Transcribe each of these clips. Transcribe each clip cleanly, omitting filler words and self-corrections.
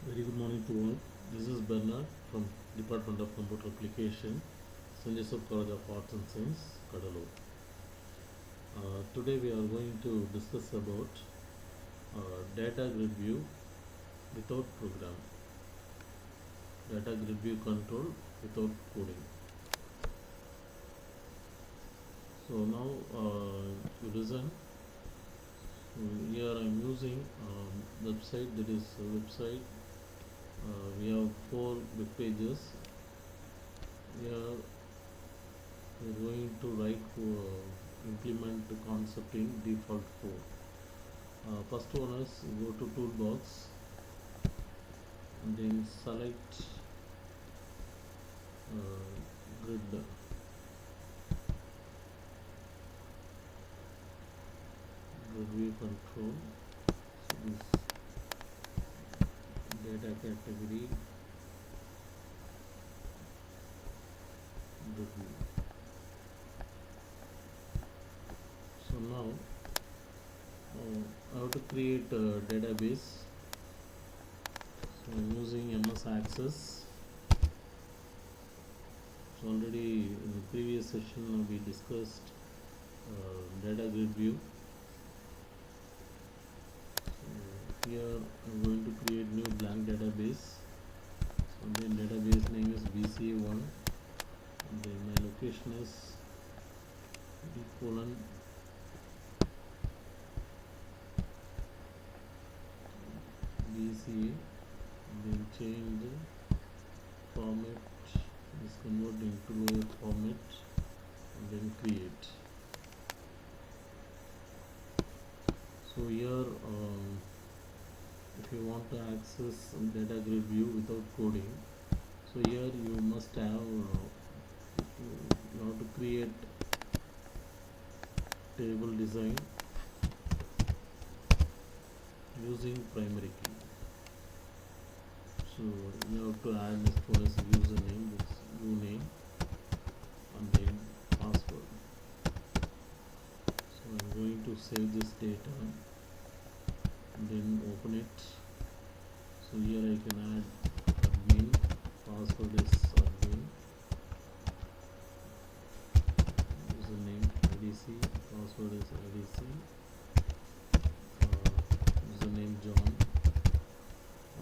Very good morning to all. This is Bernard from Department of Computer Application, St. Joseph College of Arts and Science, Kadalur. Today we are going to discuss about data grid view without program, data grid view control without coding. So now you listen. So here I am using website, that is a website. We have 4 web pages. Here we are going to implement the concept in default 4. First one is go to toolbox and then select grid view control. So this data category grid view. So now I have to create a database. So I am using MS Access. So already in the previous session we discussed data grid view. So here I am going to create new blank database. So then database name is BCA1 and then my location is B:, BCA, then change the format, is convert into lower format and then create. So here if you want to access data grid view without coding, so here you must have you have to create table design using primary key. So you have to add this for as username, this uname, and then password. So I'm going to save this data and then open it. So here I can add admin, password is admin, username IDC, password is IDC, username John,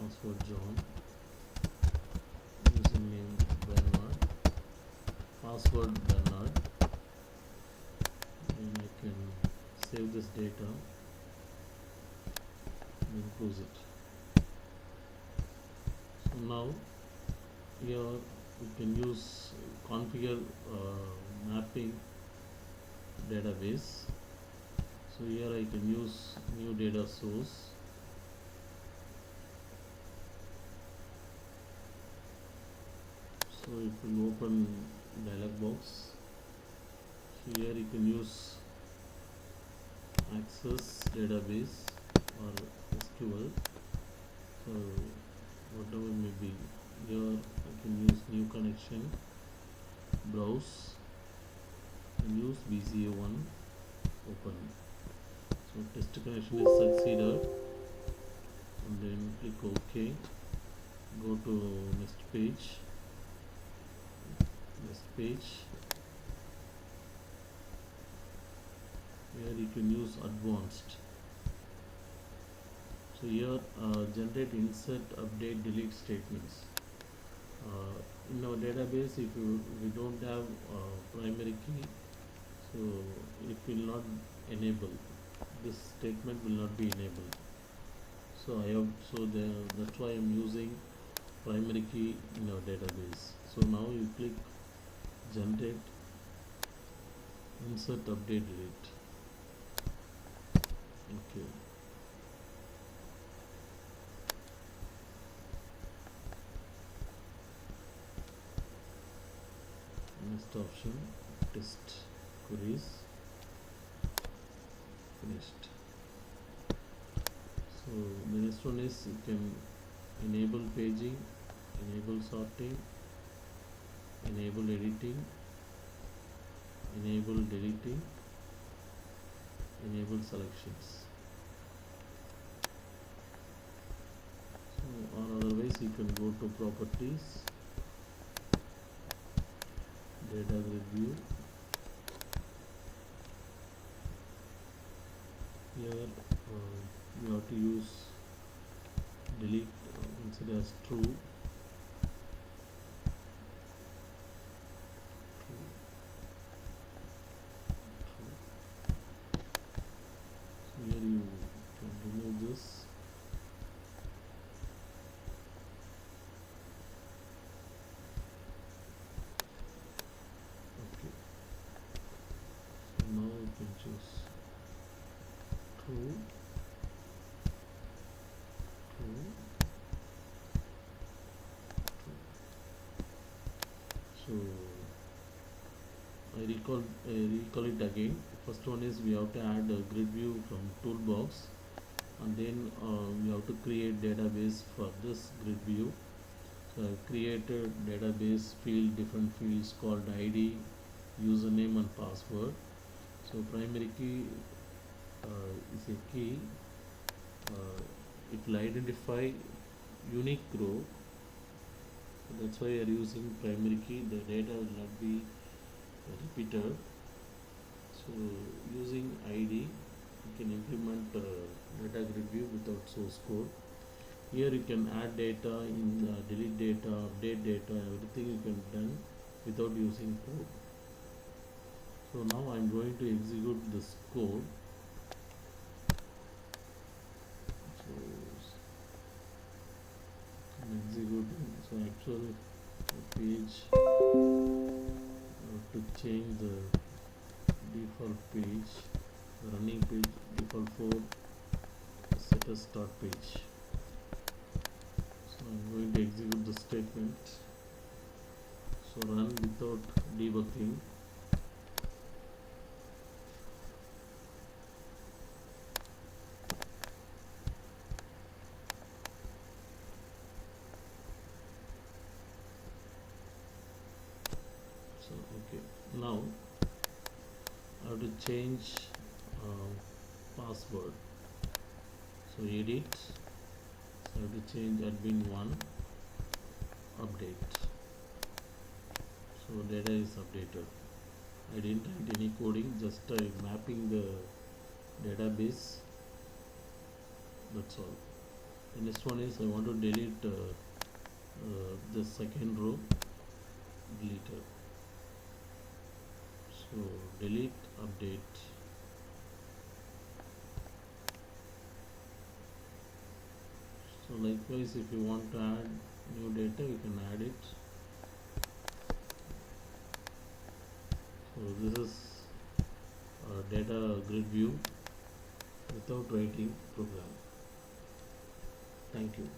password John, username Bernard, password Bernard, and I can save this data and close it. So now here we can use configure mapping database. So here I can use new data source. So it will open dialog box. So here you can use access database or SQL. So whatever may be, here I can use new connection, browse, and use BCA1, open. So test connection is succeeded, and then click OK. Go to next page. Here you can use advanced. So here generate, insert, update, delete statements. In our database, if we don't have primary key, so it will not enable. This statement will not be enabled. So that's why I am using primary key in our database. So now you click generate, insert, update, delete. Okay. Next option, test queries, finished. So the next one is you can enable paging, enable sorting, enable editing, enable deleting, enable selections. So or otherwise properties, you can go to properties, data grid view. Here you have to use delete consider as true. So here you can remove this. Okay. So now you can choose true, true, true. So I recall it again. First one is we have to add a grid view from toolbox, and then we have to create database for this grid view. So I've created database field, different fields called ID, username and password. So primary key is a key. It will identify unique row. So that's why we are using primary key. The data will not be repeated. So using ID, you can implement data grid view without source code. Here you can add data, delete data, update data, everything you can done without using code. So now I am going to execute this code. So I'm executing. So actually the page to change the default page, the running page default 4, set a start page. So I'm going to execute the statement. So run without debugging. So okay, now I have to change password. So edit. So I have to change admin1 update. So data is updated. I didn't write any coding, just mapping the database. That's all. The next one is I want to delete the second row, deleted. So delete, update. So likewise, if you want to add new data, you can add it. So this is data grid view without writing program. Thank you.